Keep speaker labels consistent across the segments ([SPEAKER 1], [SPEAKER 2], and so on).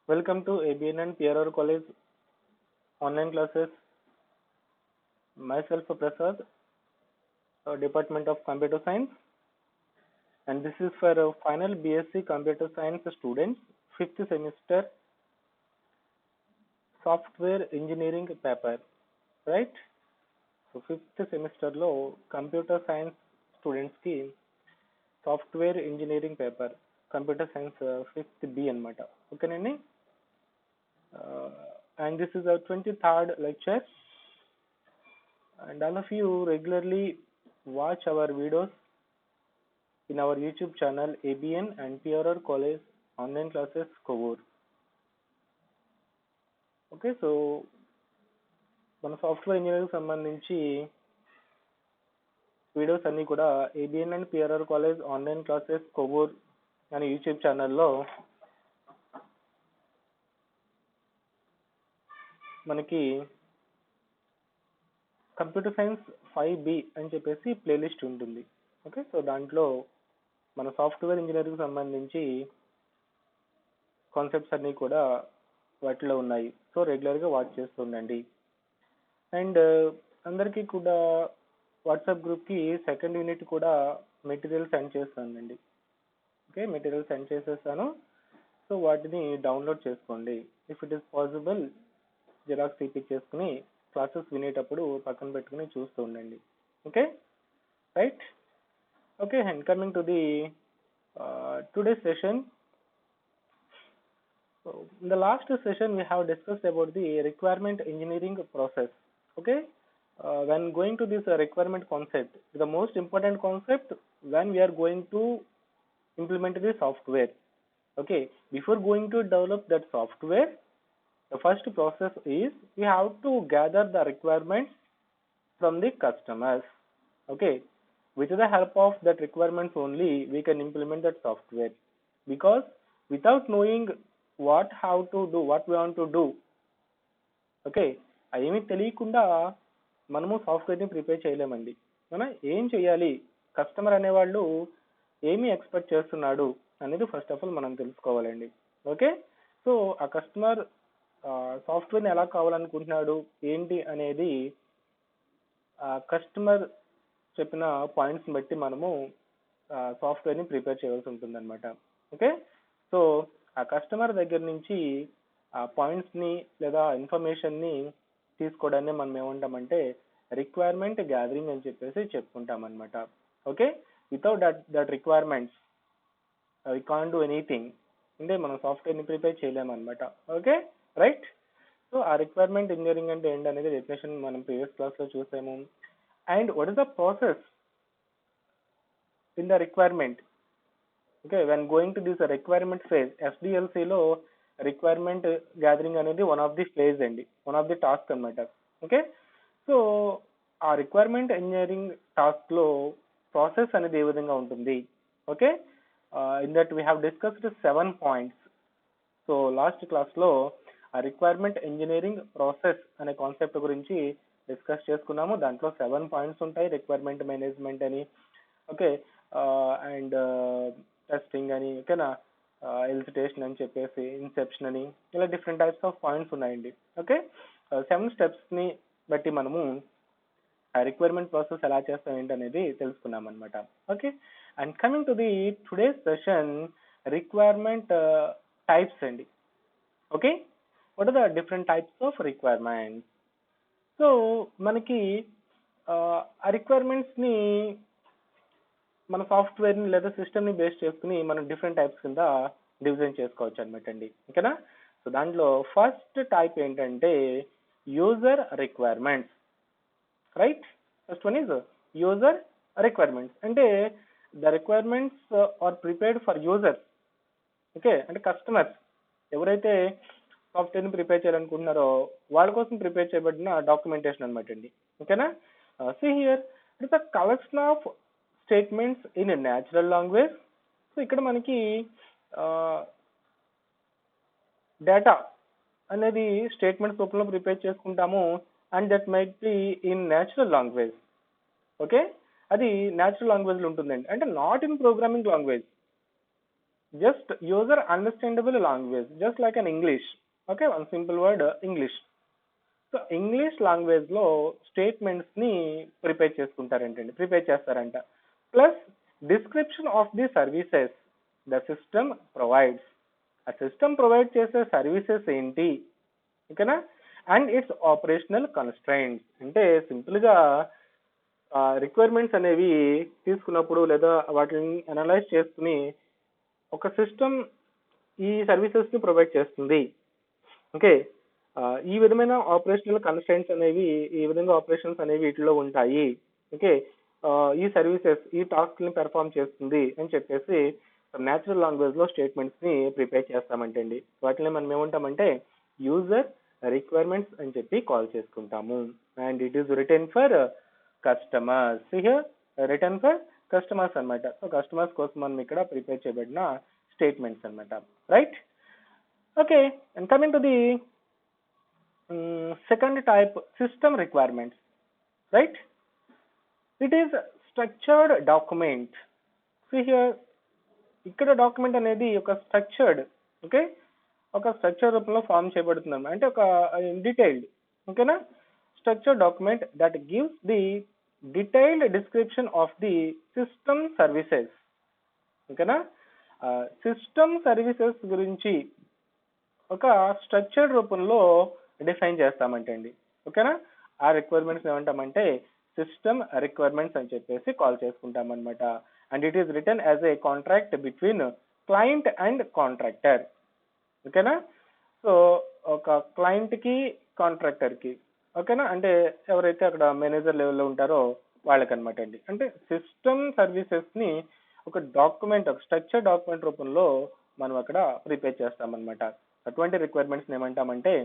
[SPEAKER 1] Welcome to ABN and PRR College online classes. Myself Prasad, Department of Computer Science, and this is for final BSc Computer Science students, fifth semester software engineering paper, right? So fifth semester lo computer science students ki software engineering paper, computer science fifth B anamata. Okay nani? And this is our 23rd lecture, and all of you regularly watch our videos in our YouTube channel ABN and PRR College online classes Kovur. Okay, so మన software engineering సంబంధించి videos అన్నీ కూడా ABN and PRR college online classes Kovvur అనే YouTube ఛానల్లో మనకి computer science 5B అని చెప్పేసి playlist ఉంటుంది. ఓకే, సో దాంట్లో మన సాఫ్ట్వేర్ ఇంజనీరింగ్ సంబంధించి కాన్సెప్ట్స్ అన్నీ కూడా వాటిలో ఉన్నాయి. సో రెగ్యులర్గా వాచ్ చేస్తుండండి. అండ్ అందరికీ కూడా వాట్సాప్ గ్రూప్కి సెకండ్ యూనిట్ కూడా మెటీరియల్ సెండ్ చేస్తానండి. ఓకే, మెటీరియల్ సెండ్ చేసేస్తాను. సో వాటిని డౌన్లోడ్ చేసుకోండి. If it is possible xerox తీపిచ్చేసుకుని క్లాసెస్ వినేటప్పుడు పక్కన పెట్టుకుని చూస్తూ ఉండండి. Okay, right. Okay, and coming to the today session. In the last session we have discussed about the requirement engineering process. Okay, when going to this requirement concept, the most important concept when we are going to implement the software. Okay, before going to develop that software, the first process is we have to gather the requirements from the customers. Okay, with the help of that requirements only we can implement that software, because without knowing how to do what we want to do, okay, అవేమీ తెలియకుండా మనము సాఫ్ట్వేర్ని prepare చేయలేమండి. మనం ఏం చేయాలి, customer అనేవాళ్ళు ఏమి ఎక్స్పెక్ట్ చేస్తున్నాడు అనేది ఫస్ట్ ఆఫ్ ఆల్ మనం తెలుసుకోవాలండి. ఓకే, సో ఆ కస్టమర్ సాఫ్ట్వేర్ని ఎలా కావాలనుకుంటున్నాడు ఏంటి అనేది కస్టమర్ చెప్పిన పాయింట్స్ని బట్టి మనము సాఫ్ట్వేర్ని ప్రిపేర్ చేయాల్సి ఉంటుంది అనమాట. ఓకే, సో ఆ కస్టమర్ దగ్గర నుంచి ఆ పాయింట్స్ని లేదా ఇన్ఫర్మేషన్ని తీసుకోవడాన్ని మనం ఏమంటామంటే రిక్వైర్మెంట్ గ్యాదరింగ్ అని చెప్పేసి చెప్పుకుంటాం అనమాట. Okay, without that requirements we can't do anything, అంటే మనం సాఫ్ట్వేర్ని ప్రిపేర్ చేయలేమన్నమాట. Okay, right. సో ఆ రిక్వైర్మెంట్ ఇంజనీరింగ్ అంటే ఏంటి అనేది డెఫినేషన్ మనం ప్రీవియస్ క్లాస్లో చూసాము. And what is the process in the requirement. Okay, when going to this requirement phase, ఎస్డిఎల్సిలో రిక్వైర్మెంట్ గ్యాదరింగ్ అనేది వన్ ఆఫ్ ది ఫేజ్ అండి, వన్ ఆఫ్ ది టాస్క్ అనమాట. ఓకే, సో ఆ రిక్వైర్మెంట్ ఇంజనీరింగ్ టాస్క్లో process అనేది ఏ విధంగా ఉంటుంది. Okay, in that we have discussed 7 points. So last క్లాస్లో ఆ రిక్వైర్మెంట్ ఇంజనీరింగ్ ప్రాసెస్ అనే కాన్సెప్ట్ గురించి డిస్కస్ చేసుకున్నాము. దాంట్లో 7 పాయింట్స్ ఉంటాయి. రిక్వైర్మెంట్ మేనేజ్మెంట్ అని, ఓకే, అండ్ టెస్టింగ్ అని, ఓకేనా, ఎలిసిటేషన్ అని చెప్పేసి, ఇన్సెప్షన్ అని, ఇలా డిఫరెంట్ టైప్స్ ఆఫ్ పాయింట్స్ ఉన్నాయండి. ఓకే, 7 స్టెప్స్ని బట్టి మనము ఆ రిక్వైర్మెంట్ ప్రాసెస్ ఎలా చేస్తాం ఏంటి అనేది తెలుసుకున్నాం అనమాట. Okay, and coming to the today's session, requirement types అండి. Okay, what are the different types of requirements. So మనకి ఆ రిక్వైర్మెంట్స్ని మన సాఫ్ట్వేర్ని లేదా సిస్టమ్ని బేస్ చేసుకుని మనం డిఫరెంట్ టైప్స్ కింద డివిజన్ చేసుకోవచ్చు అనమాట అండి. ఓకేనా, సో దాంట్లో ఫస్ట్ టైప్ ఏంటంటే user requirements, right. First one is user requirements. అంటే the requirements are prepared for users. Okay, అంటే కస్టమర్స్ ఎవరైతే సాఫ్ట్వేర్ని ప్రిపేర్ చేయాలనుకుంటున్నారో వాళ్ళ కోసం ప్రిపేర్ చేయబడిన డాక్యుమెంటేషన్ అనమాట అండి. ఓకేనా, see here it's a collection of statements in natural language. So ఇక్కడ మనకి డేటా అనేది స్టేట్మెంట్స్ రూపంలో ప్రిపేర్ చేసుకుంటాము, and that might be in natural language. Okay, అది న్యాచురల్ లాంగ్వేజ్లో ఉంటుందండి, అంటే not in programming language. just user understandable language, just like an English. Okay, one simple word, English. So English language లో statements ని prepare చేస్తారంట. Plus description of the services the system provides. ఆ system provide చేసే services ఏంటి, ఓకేనా, and it's operational constraints. అంటే simple గా requirements అనేవి తీసుకున్నప్పుడు లేదా వాటిని అనలైజ్ చేసుకుని ఒక సిస్టమ్ ఈ సర్వీసెస్ ని ప్రొవైడ్ చేస్తుంది. ఓకే, ఈ విధమైన ఆపరేషనల్ కన్స్ట్రైంట్స్ అనేవి, ఈ విధంగా ఆపరేషన్స్ అనేవి వీటిలో ఉంటాయి. ఓకే, ఈ సర్వీసెస్ ఈ టాస్క్ ని పెర్ఫామ్ చేస్తుంది అని చెప్పేసి న్యాచురల్ లాంగ్వేజ్ లో స్టేట్మెంట్స్ ని ప్రిపేర్ చేస్తామంటండి. వాటిని మనం ఏమంటామంటే యూజర్ రిక్వైర్మెంట్స్ అని చెప్పి కాల్ చేసుకుంటాము. And it is return for customers. Here return for customers అనమాట. సో కస్టమర్స్ కోసం మనం ఇక్కడ ప్రిపేర్ చేయబడిన స్టేట్మెంట్స్ అనమాట. Right? Okay, and coming to the second type, system requirements, right? It is structured document. See here, ఇక్కడ document అనేది ఒక structured, okay, ఒక స్ట్రక్చర్ రూపంలో ఫామ్ చేయబడుతుంది అంటే ఒక డీటెయిల్డ్, ఓకేనా, structured document that gives the detailed description of the system services. ఓకేనా, సిస్టమ్ సర్వీసెస్ గురించి ఒక స్ట్రక్చర్డ్ రూపంలో డిఫైన్ చేస్తామంటండి. ఓకేనా, ఆ రిక్వైర్మెంట్స్ ఏమంటామంటే సిస్టమ్ రిక్వైర్మెంట్స్ అని చెప్పేసి కాల్ చేసుకుంటాం అనమాట. And it is return as a contract between client and contractor. ఓకేనా, సో ఒక క్లయింట్ కి కాంట్రాక్టర్ కి, ఓకేనా, అంటే ఎవరైతే అక్కడ మేనేజర్ లెవెల్లో ఉంటారో వాళ్ళకనమాట అండి. అంటే సిస్టమ్ సర్వీసెస్ ని ఒక డాక్యుమెంట్, ఒక స్ట్రక్చర్ డాక్యుమెంట్ రూపంలో మనం అక్కడ ప్రిపేర్ చేస్తామన్నమాట. అటువంటి రిక్వైర్మెంట్స్ ఏమంటామంటే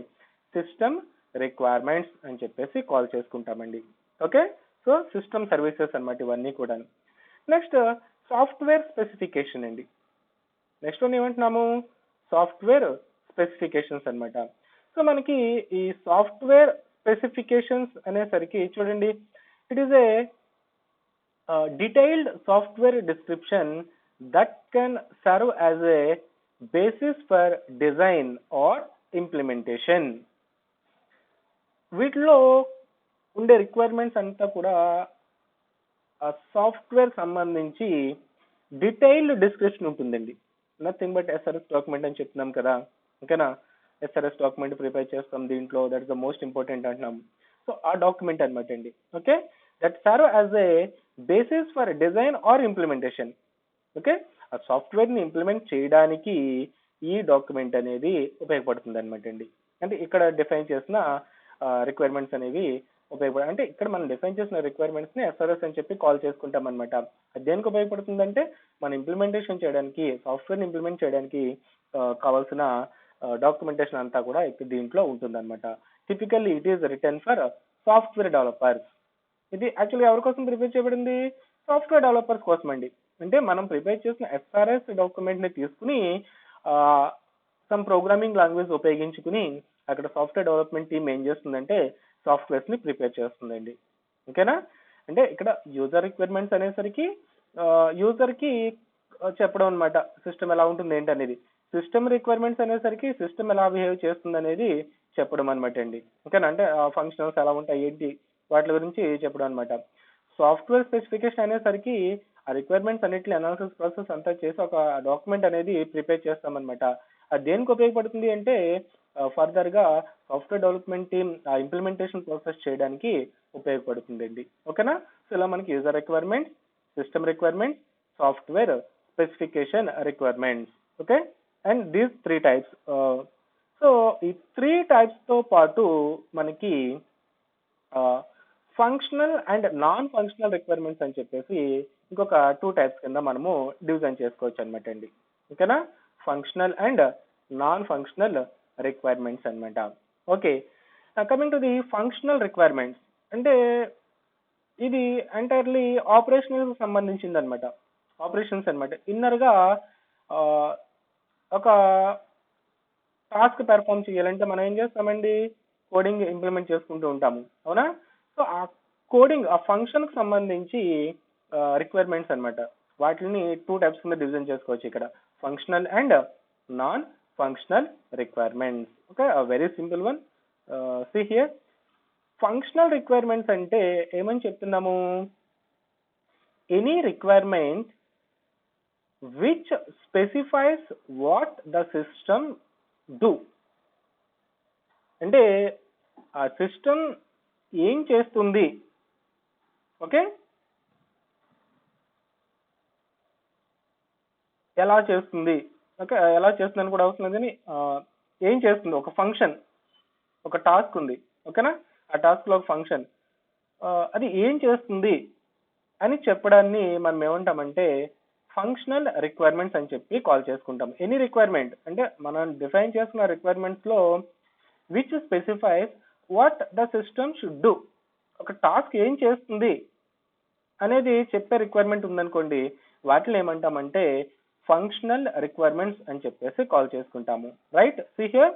[SPEAKER 1] సిస్టమ్ రిక్వైర్మెంట్స్ అని చెప్పేసి కాల్ చేసుకుంటామండి. ఓకే, సో సిస్టమ్ సర్వీసెస్ అన్నమాట ఇవన్నీ కూడా. నెక్స్ట్ సాఫ్ట్వేర్ స్పెసిఫికేషన్ అండి. నెక్స్ట్ వన్ ఏమంటున్నాము, సాఫ్ట్వేర్ స్పెసిఫికేషన్స్ అన్నమాట. సో మనకి ఈ సాఫ్ట్వేర్ స్పెసిఫికేషన్స్ అనేసరికి చూడండి, it is a detailed software description that can serve as a basis for design or implementation. వీటిలో ఉండే రిక్వైర్మెంట్స్ అంతా కూడా సాఫ్ట్వేర్ సంబంధించి డీటెయిల్డ్ డిస్క్రిప్షన్ ఉంటుందండి. నథింగ్ బట్ ఎస్ఆర్ఎస్ డాక్యుమెంట్ అని చెప్తున్నాం కదా, ఓకేనా, ఎస్ఆర్ఎస్ డాక్యుమెంట్ ప్రిపేర్ చేస్తాం దీంట్లో, that is the most important అంటున్నాం. సో ఆ డాక్యుమెంట్ అనమాట అండి. Okay, that serve as a basis for design or implementation. Okay, ఆ సాఫ్ట్వేర్ ని ఇంప్లిమెంట్ చేయడానికి ఈ డాక్యుమెంట్ అనేది ఉపయోగపడుతుంది అనమాట అండి. అంటే ఇక్కడ డిఫైన్ చేసిన రిక్వైర్మెంట్స్ అనేవి అంటే ఇక్కడ మనం డిఫైన్ చేసిన రిక్వైర్మెంట్స్ ని ఎస్ఆర్ఎస్ అని చెప్పి కాల్ చేసుకుంటాం అనమాట. అది దేనికి ఉపయోగపడుతుందంటే మన ఇంప్లిమెంటేషన్ చేయడానికి, సాఫ్ట్వేర్ ఇంప్లిమెంట్ చేయడానికి కావాల్సిన డాక్యుమెంటేషన్ అంతా కూడా దీంట్లో ఉంటుందన్నమాట. Typically it is return for software developers. ఇది యాక్చువల్లీ ఎవరి కోసం ప్రిపేర్ చేయబడింది, సాఫ్ట్వేర్ డెవలపర్స్ కోసం అండి. అంటే మనం ప్రిపేర్ చేసిన ఎస్ఆర్ఎస్ డాక్యుమెంట్ ని తీసుకుని సమ్ ప్రోగ్రామింగ్ లాంగ్వేజ్ ఉపయోగించుకుని అక్కడ సాఫ్ట్వేర్ డెవలప్మెంట్ టీమ్ ఏం చేస్తుందంటే సాఫ్ట్వేర్స్ ని ప్రిపేర్ చేస్తుందండి. ఓకేనా, అంటే ఇక్కడ యూజర్ రిక్వైర్మెంట్స్ అనేసరికి యూజర్ కి చెప్పడం అనమాట సిస్టమ్ ఎలా ఉంటుంది ఏంటి అనేది. సిస్టమ్ రిక్వైర్మెంట్స్ అనేసరికి సిస్టమ్ ఎలా బిహేవ్ చేస్తుంది అనేది చెప్పడం అనమాట అండి. ఓకేనా, అంటే ఫంక్షనల్స్ ఎలా ఉంటాయి ఏంటి వాటి గురించి చెప్పడం అనమాట. సాఫ్ట్వేర్ స్పెసిఫికేషన్ అనేసరికి ఆ రిక్వైర్మెంట్స్ అన్నిటిని అనాలిసిస్ ప్రాసెస్ అంతా చేసి ఒక డాక్యుమెంట్ అనేది ప్రిపేర్ చేస్తామన్నమాట. అది దేనికి ఉపయోగపడుతుంది అంటే ఫర్దర్ గా సాఫ్ట్వేర్ డెవలప్మెంట్ టీమ్ ఆ ఇంప్లిమెంటేషన్ ప్రాసెస్ చేయడానికి ఉపయోగపడుతుందండి. ఓకేనా, సో ఇలా మనకి user requirements, system requirements, software specification requirements. Okay, and these 3 types. So ఈ 3 టైప్స్ తో పాటు మనకి functional and non functional requirements అని చెప్పేసి ఇంకొక 2 టైప్స్ కింద మనము డివిజన్ చేసుకోవచ్చు అనమాట అండి. ఓకేనా, functional and non functional requirements అనమాట. Okay, coming to the functional requirements అంటే ఇది ఎంటైర్లీ ఆపరేషనల్ సంబంధించింది అనమాట. ఆపరేషన్స్ అనమాట. ఇన్నర్ గా ఒక టాస్క్ పెర్ఫామ్ చేయాలంటే మనం ఏం చేస్తామండి, కోడింగ్ ఇంప్లిమెంట్ చేసుకుంటూ ఉంటాము, అవునా. సో ఆ కోడింగ్, ఆ ఫంక్షన్ కి సంబంధించి రిక్వైర్మెంట్స్ అనమాట. వాటిని 2 టైప్స్ కింద డివిజన్ చేసుకోవచ్చు ఇక్కడ. functional and non-functional requirements. Okay, a very simple one. See here, functional requirements అంటే ఏమని చెప్తున్నాము, any requirement which specifies what the system do. అంటే ఆ సిస్టమ్ ఏం చేస్తుంది, ఓకే, ఎలా చేస్తుంది, ఓకే, ఎలా చేస్తుందని కూడా అవసరం లేదు కానీ ఏం చేస్తుంది, ఒక ఫంక్షన్, ఒక టాస్క్ ఉంది, ఓకేనా, ఆ టాస్క్లో ఒక ఫంక్షన్ అది ఏం చేస్తుంది అని చెప్పడాన్ని మనం ఏమంటామంటే ఫంక్షనల్ రిక్వైర్మెంట్స్ అని చెప్పి కాల్ చేసుకుంటాం. ఎనీ రిక్వైర్మెంట్ అంటే మనం డిఫైన్ చేసుకున్న రిక్వైర్మెంట్స్లో which specifies what the system should do, ఒక టాస్క్ ఏం చేస్తుంది అనేది చెప్పే రిక్వైర్మెంట్ ఉందనుకోండి, వాటిని ఏమంటామంటే ఫంక్షనల్ రిక్వైర్మెంట్స్ అని చెప్పేసి కాల్ చేసుకుంటాము. Right, see here,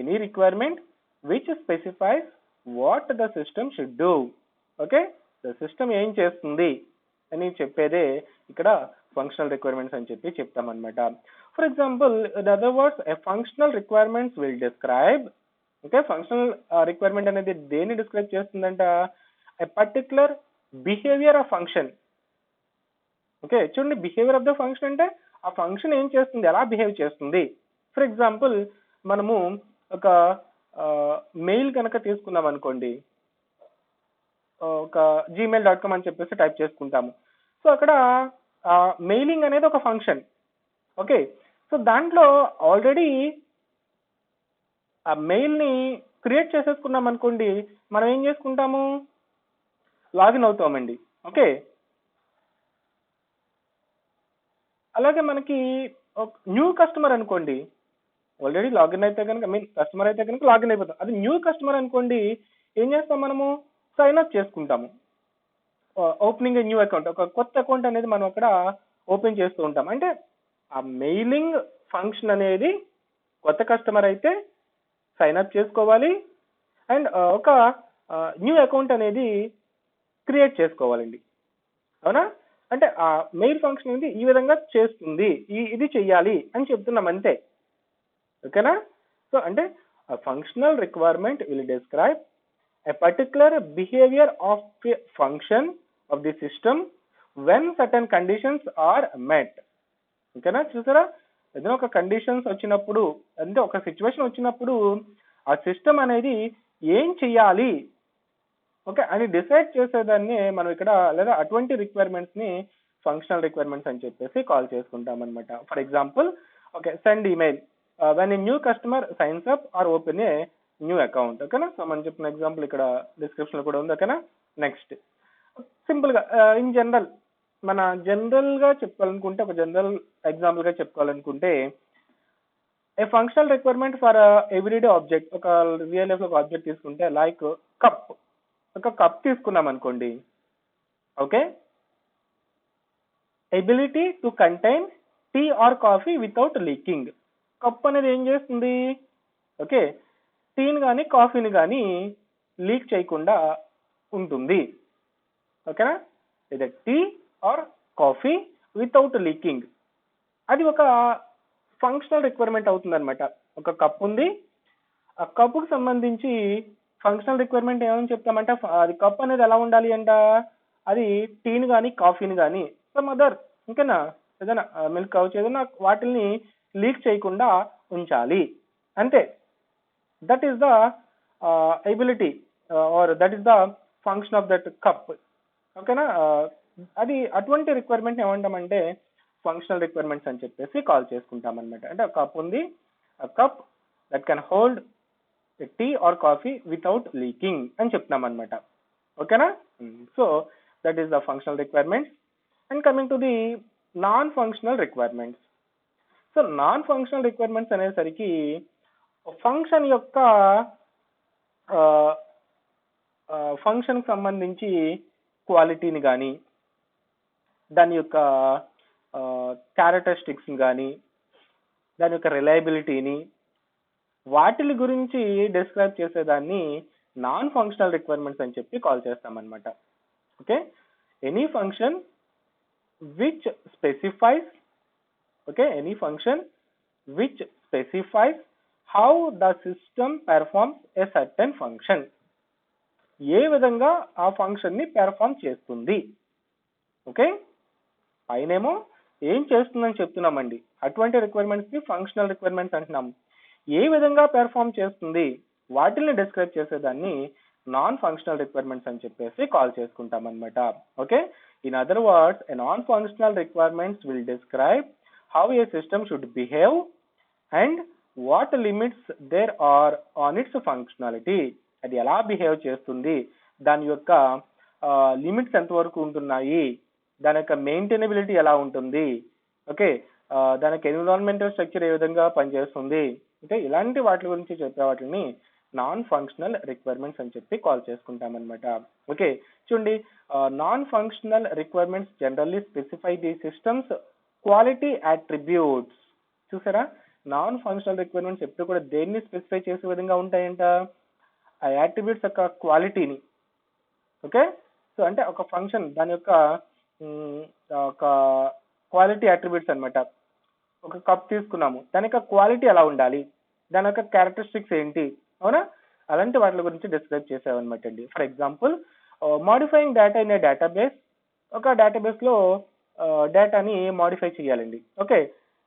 [SPEAKER 1] any requirement which specifies what the system should do. Okay, the system ఏం చేస్తుంది అని చెప్పేదే ఇక్కడ ఫంక్షనల్ రిక్వైర్మెంట్స్ అని చెప్పి చెప్తామన్నమాట. For example, in other words, a functional requirements will describe, okay, functional requirement అనేది దేన్ని డిస్క్రైబ్ చేస్తుందంట, a particular behaviour of function. Okay, చూడండి, బిహేవియర్ ఆఫ్ ద ఫంక్షన్ అంటే ఆ ఫంక్షన్ ఏం చేస్తుంది, ఎలా బిహేవ్ చేస్తుంది. ఫర్ ఎగ్జాంపుల్, మనము ఒక మెయిల్ కనుక తీసుకున్నాం అనుకోండి, ఒక gmail.com అని చెప్పేసి టైప్ చేసుకుంటాము. సో అక్కడ మెయిలింగ్ అనేది ఒక ఫంక్షన్. ఓకే, సో దాంట్లో ఆల్రెడీ ఆ మెయిల్ని క్రియేట్ చేసేసుకున్నాం అనుకోండి, మనం ఏం చేసుకుంటాము, లాగిన్ అవుతామండి. ఓకే, అలాగే మనకి ఒక న్యూ కస్టమర్ అనుకోండి, ఆల్రెడీ లాగిన్ అయితే కనుక, కస్టమర్ అయితే కనుక లాగిన్ అయిపోతాం. అది న్యూ కస్టమర్ అనుకోండి, ఏం చేస్తాం, మనము సైన్ అప్ చేసుకుంటాము, ఓపెనింగ్ ఏ న్యూ అకౌంట్, ఒక కొత్త అకౌంట్ అనేది మనం అక్కడ ఓపెన్ చేస్తూ ఉంటాం. అంటే ఆ మెయిలింగ్ ఫంక్షన్ అనేది కొత్త కస్టమర్ అయితే సైన్ అప్ చేసుకోవాలి అండ్ ఒక న్యూ అకౌంట్ అనేది క్రియేట్ చేసుకోవాలండి, అవునా. అంటే ఆ మెయిల్ ఫంక్షన్ అనేది ఈ విధంగా చేస్తుంది, ఇది చెయ్యాలి అని చెప్తున్నాం అంతే, ఓకేనా. సో అంటే functional requirement will describe a particular behavior of a function of the system when certain conditions are met. ఓకేనా, చూసారా, ఏదైనా ఒక కండిషన్స్ వచ్చినప్పుడు, అంటే ఒక సిచ్యువేషన్ వచ్చినప్పుడు ఆ సిస్టమ్ అనేది ఏం చెయ్యాలి, ఓకే, అని డిసైడ్ చేసేదాన్ని మనం ఇక్కడ, లేదా అటువంటి రిక్వైర్మెంట్స్ ని ఫంక్షనల్ రిక్వైర్మెంట్స్ అని చెప్పేసి కాల్ చేసుకుంటాం అనమాట. For example, okay, send email when a new customer signs up or open a new account, ఓకేనా. సో మనం చెప్పిన ఎగ్జాంపుల్ ఇక్కడ డిస్క్రిప్షన్ లో కూడా ఉంది, ఓకేనా. నెక్స్ట్, సింపుల్ గా ఇన్ జనరల్, మన జనరల్ గా చెప్పుకోవాలనుకుంటే, ఒక జనరల్ ఎగ్జాంపుల్ గా చెప్పుకోవాలనుకుంటే, a functional requirement for everyday object, ఒక రియల్ లైఫ్ లో ఒక ఆబ్జెక్ట్ తీసుకుంటే, లైక్ కప్, ఒక కప్ తీసుకున్నాం అనుకోండి, okay, ability to contain tea or coffee without leaking. Cup అనేది ఏం చేస్తుంది, ఓకే, టీని కానీ కాఫీని కానీ లీక్ చేయకుండా ఉంటుంది, ఓకేనా. ఇది tea or coffee without leaking, అది ఒక ఫంక్షనల్ రిక్వైర్మెంట్ అవుతుంది అనమాట. ఒక కప్ ఉంది, ఆ కప్పుకు సంబంధించి ఫంక్షనల్ రిక్వైర్మెంట్ ఏమని చెప్తామంటే, అది కప్ అనేది ఎలా ఉండాలి అంట, అది టీని కానీ కాఫీని కానీ సమ్ అదర్, ఇంకేనా, ఏదైనా మిల్క్ కావచ్చు, ఏదైనా వాటిని లీక్ చేయకుండా ఉంచాలి అంతే. That is the ability or that is the function of that cup, ఓకేనా. అది అటువంటి రిక్వైర్మెంట్ ఏమంటామంటే ఫంక్షనల్ రిక్వైర్మెంట్స్ అని చెప్పేసి కాల్ చేసుకుంటాం అనమాట. అంటే ఒక కప్ ఉంది, a cup that can hold a tea or coffee without leaking అని చెప్తున్నాం అనమాట, ఓకేనా. So that is the functional requirements. And coming to the non functional requirements. So non functional requirements అనేసరికి ఫంక్షన్ యొక్క ఫంక్షన్ సంబంధించి క్వాలిటీని కానీ, దాని యొక్క క్యారెక్టరిస్టిక్స్ని కానీ, దాని యొక్క రిలయబిలిటీని, వాటి గురించి డిస్క్రైబ్ చేసేదాన్ని నాన్ ఫంక్షనల్ రిక్వైర్మెంట్స్ అని చెప్పి కాల్ చేస్తామన్నమాట. Okay, any function which specifies okay, any function which specifies how the system performs a certain function. ఏ విధంగా ఆ ఫంక్షన్ ని పెర్ఫార్మ్ చేస్తుంది. ఓకే, పైనేమో ఏం చేస్తుందని చెప్తున్నామండి, అటువంటి రిక్వైర్మెంట్స్ ని ఫంక్షనల్ రిక్వైర్మెంట్స్ అంటున్నాము. ఏ విధంగా పెర్ఫార్మ్ చేస్తుంది వాటిని డిస్క్రైబ్ చేసేదాన్ని నాన్ ఫంక్షనల్ రిక్వైర్మెంట్స్ అని చెప్పేసి కాల్ చేసుకుంటాం అనమాట. Okay, in other words a non functional requirements will describe how a system should behave and what limits there are on its functionality. అది ఎలా బిహేవ్ చేస్తుంది, దాని యొక్క లిమిట్స్ ఎంతవరకు ఉంటున్నాయి, దాని యొక్క మెయింటైనబిలిటీ ఎలా ఉంటుంది, ఓకే, దానికి ఎన్విరాన్మెంటల్ స్ట్రక్చర్ ఏ విధంగా పనిచేస్తుంది, అంటే ఇలాంటి వాటి గురించి చెప్పే వాటిని నాన్ ఫంక్షనల్ రిక్వైర్మెంట్స్ అని చెప్పి కాల్ చేసుకుంటాం అనమాట. ఓకే, చూడండి, non functional requirements generally specify the systems quality attributes. చూసారా, నాన్ ఫంక్షనల్ రిక్వైర్మెంట్స్ ఎప్పుడు కూడా దేన్ని స్పెసిఫై చేసే విధంగా ఉంటాయంట, ఆ యాట్రిబ్యూట్స్ యొక్క క్వాలిటీని. ఓకే, సో అంటే ఒక ఫంక్షన్ దాని యొక్క ఒక క్వాలిటీ అట్రిబ్యూట్స్ అనమాట. ఒక కప్ తీసుకున్నాము, దాని యొక్క క్వాలిటీ ఎలా ఉండాలి, దాని యొక్క క్యారెక్టరిస్టిక్స్ ఏంటి, అవునా, అలాంటి వాటి గురించి డిస్క్రైబ్ చేసామన్నమాట అండి. For example, modifying data in a database. ఒక డేటాబేస్ లో డేటాని మాడిఫై చేయాలండి. Okay,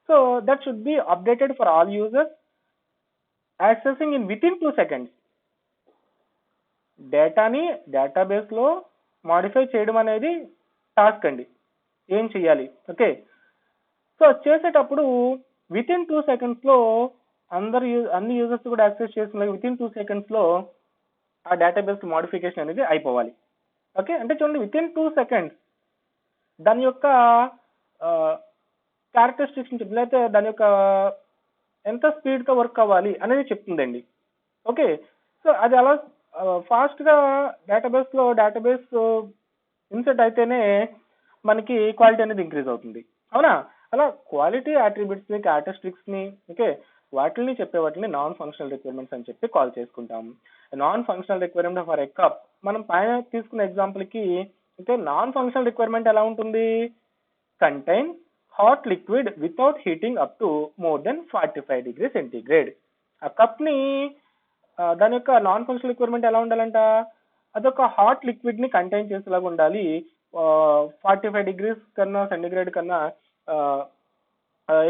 [SPEAKER 1] so that should be updated for all users accessing in with in 2 seconds. డేటాని డేటాబేస్ లో మాడిఫై చేయడం అనేది టాస్క్ అండి, ఏం చేయాలి. ఓకే, సో చేసేటప్పుడు విత్ ఇన్ 2 seconds లో అన్ని యూజర్స్ కూడా యాక్సెస్ చేసిన విత్ ఇన్ 2 seconds లో ఆ డేటాబేస్ మాడిఫికేషన్ అనేది అయిపోవాలి. ఓకే, అంటే చూడండి, విత్ ఇన్ 2 seconds దాని యొక్క క్యారెక్టరిస్టిక్స్ లేకపోతే దాని యొక్క ఎంత స్పీడ్ గా వర్క్ అవ్వాలి అనేది చెప్తుందండి. ఓకే, సో అది అలా ఫాస్ట్ గా డేటాబేస్ ఇన్సర్ట్ అయితేనే మనకి క్వాలిటీ అనేది ఇంక్రీజ్ అవుతుంది, అవునా. అలా క్వాలిటీ అట్రిబ్యూట్స్ ని, క్యారెక్టరిస్టిక్స్ ని, ఓకే, వాటిని చెప్పే వాటిని నాన్ ఫంక్షనల్ రిక్వైర్మెంట్స్ అని చెప్పి కాల్ చేసుకుంటాము. Non functional requirement for a cup, మనం పైన తీసుకున్న ఎగ్జాంపుల్ కి ఓకే, నాన్ ఫంక్షనల్ రిక్వైర్మెంట్ ఎలా ఉంటుంది, contain hot liquid without heating up to more than 45 degrees centigrade. ఆ కప్ ని దాని యొక్క నాన్ ఫంక్షనల్ రిక్వైర్మెంట్ ఎలా ఉండాలంట, అదొక హాట్ లిక్విడ్ ని కంటైన్ చేసేలాగా ఉండాలి. 45 degrees కన్నా సెంటీగ్రేడ్ కన్నా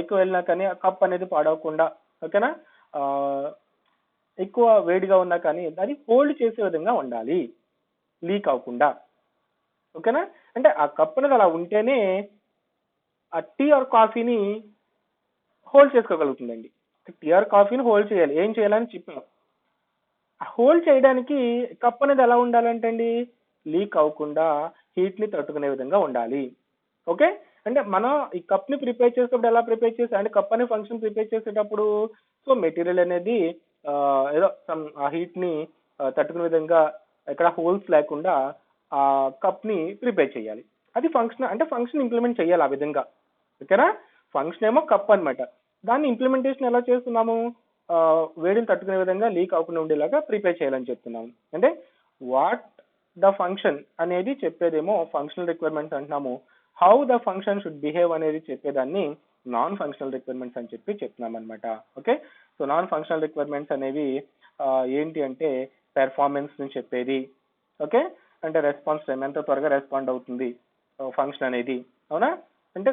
[SPEAKER 1] ఎక్కువ వెళ్ళినా కానీ ఆ కప్ అనేది పాడవకుండా, ఓకేనా, ఎక్కువ వేడిగా ఉన్నా కానీ దాన్ని హోల్డ్ చేసే విధంగా ఉండాలి, లీక్ అవ్వకుండా, ఓకేనా. అంటే ఆ కప్ అనేది అలా ఉంటేనే ఆ టీ ఆర్ కాఫీని హోల్డ్ చేసుకోగలుగుతుందండి. టీ ఆర్ కాఫీని హోల్డ్ చేయాలి, ఏం చేయాలని చెప్పాం. హోల్డ్ చేయడానికి కప్ అనేది ఎలా ఉండాలంటే అండి, లీక్ అవ్వకుండా హీట్ ని తట్టుకునే విధంగా ఉండాలి. ఓకే, అంటే మనం ఈ కప్ ని ప్రిపేర్ చేసేటప్పుడు ఎలా ప్రిపేర్ చేసి, అంటే కప్ అనే ఫంక్షన్ ప్రిపేర్ చేసేటప్పుడు సో మెటీరియల్ అనేది ఏదో ఆ హీట్ ని తట్టుకునే విధంగా ఎక్కడ హోల్స్ లేకుండా ఆ కప్ ని ప్రిపేర్ చేయాలి. అది ఫంక్షన్, అంటే ఫంక్షన్ ఇంప్లిమెంట్ చేయాలి ఆ విధంగా, ఓకేనా. ఫంక్షన్ ఏమో కప్ అనమాట, దాన్ని ఇంప్లిమెంటేషన్ ఎలా చేస్తున్నాము, వేడిని తట్టుకునే విధంగా లీక్ అవ్వకుండా ఉండేలాగా ప్రిపేర్ చేయాలని చెప్తున్నాము. అంటే వాట్ ద ఫంక్షన్ అనేది చెప్పేదేమో ఫంక్షనల్ రిక్వైర్మెంట్స్ అంటున్నాము, how the function should behave అనేది చెప్పేదాన్ని నాన్ ఫంక్షనల్ రిక్వైర్మెంట్స్ అని చెప్పి చెప్తున్నాం అనమాట. Okay, so non functional requirements అనేవి ఏంటి అంటే పెర్ఫార్మెన్స్ ని చెప్పేది. ఓకే, అంటే రెస్పాన్స్ టైం ఎంత త్వరగా రెస్పాండ్ అవుతుంది ఫంక్షన్ అనేది, అవునా, అంటే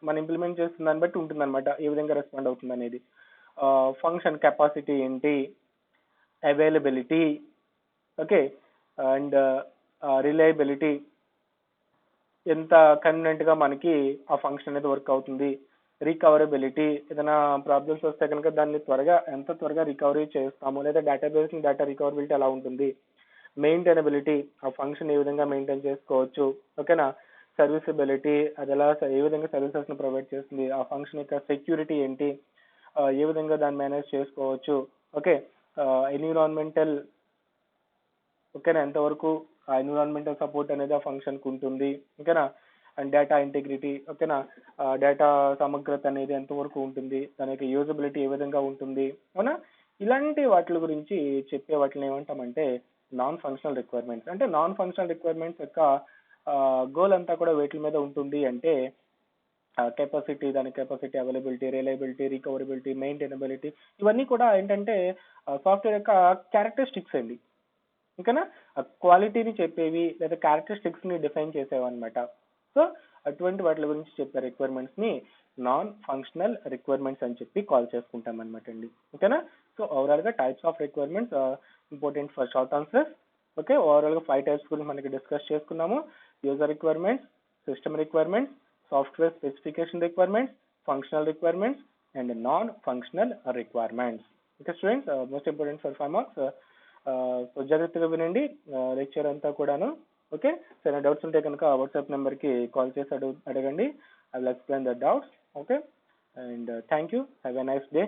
[SPEAKER 1] మనం ఇంప్లిమెంట్ చేస్తున్న దాన్ని బట్టి ఉంటుంది అనమాట ఏ విధంగా రెస్పాండ్ అవుతుంది అనేది. ఫంక్షన్ కెపాసిటీ ఏంటి, అవైలబిలిటీ, ఓకే, అండ్ రిలయబిలిటీ, ఎంత కన్వీనియంట్ గా మనకి ఆ ఫంక్షన్ అనేది వర్క్ అవుతుంది, రికవరబిలిటీ, ఏదైనా ప్రాబ్లమ్స్ వస్తే కనుక దాన్ని ఎంత త్వరగా రికవరీ చేస్తాము, లేదా డేటాబేస్ డేటా రికవరబిలిటీ ఎలా ఉంటుంది, మెయింటైనబిలిటీ, ఆ ఫంక్షన్ ఏ విధంగా మెయింటైన్ చేసుకోవచ్చు, ఓకేనా, సర్వీసబిలిటీ, అది ఎలా ఏ విధంగా సర్వీసెస్ ని ప్రొవైడ్ చేస్తుంది, ఆ ఫంక్షన్ యొక్క సెక్యూరిటీ ఏంటి, ఏ విధంగా దాన్ని మేనేజ్ చేసుకోవచ్చు, ఓకే, ఎన్విరాన్మెంటల్, ఓకేనా, ఎంతవరకు ఆ ఎన్విరాన్మెంటల్ సపోర్ట్ అనేది ఆ ఫంక్షన్ కు ఉంటుంది, ఓకేనా, అండ్ డేటా ఇంటిగ్రిటీ, ఓకేనా, డేటా సమగ్రత అనేది ఎంతవరకు ఉంటుంది, దాని యొక్క యూజబిలిటీ ఏ విధంగా ఉంటుంది, అవునా. ఇలాంటి వాటి గురించి చెప్పే వాటిని ఏమంటామంటే నాన్ ఫంక్షనల్ రిక్వైర్మెంట్స్. అంటే నాన్ ఫంక్షనల్ రిక్వైర్మెంట్స్ యొక్క గోల్ అంతా కూడా వేటి మీద ఉంటుంది అంటే కెపాసిటీ, దాని capacity, availability, reliability, recoverability, maintainability, ఇవన్నీ కూడా ఏంటంటే సాఫ్ట్వేర్ యొక్క క్యారెక్టరిస్టిక్స్ అండి. ఓకేనా? క్వాలిటీని చెప్పేవి లేదా క్యారెక్టరిస్టిక్స్ ని డిఫైన్ చేసేవి అనమాట. సో అటువంటి వాటి గురించి చెప్పే రిక్వైర్మెంట్స్ ని నాన్ ఫంక్షనల్ రిక్వైర్మెంట్స్ అని చెప్పి కాల్ చేసుకుంటాం అనమాట అండి. ఓకేనా? సో ఓవరాల్ గా types of requirements important for short answers. Okay, overall గా 5 టైప్స్ గురించి మనకి డిస్కస్ చేసుకున్నాము. User requirements, system requirements, software specification requirements, functional requirements and non functional requirements. Okay students, most important for 5 marks. So జాగ్రత్తగా వినండి lecture అంతా కూడాను. Okay, so ఏమైనా doubts ఉంటే కనుక వాట్సాప్ నెంబర్కి కాల్ చేసి అడగండి. I will explain the doubts. Okay, and thank you. Have a nice day.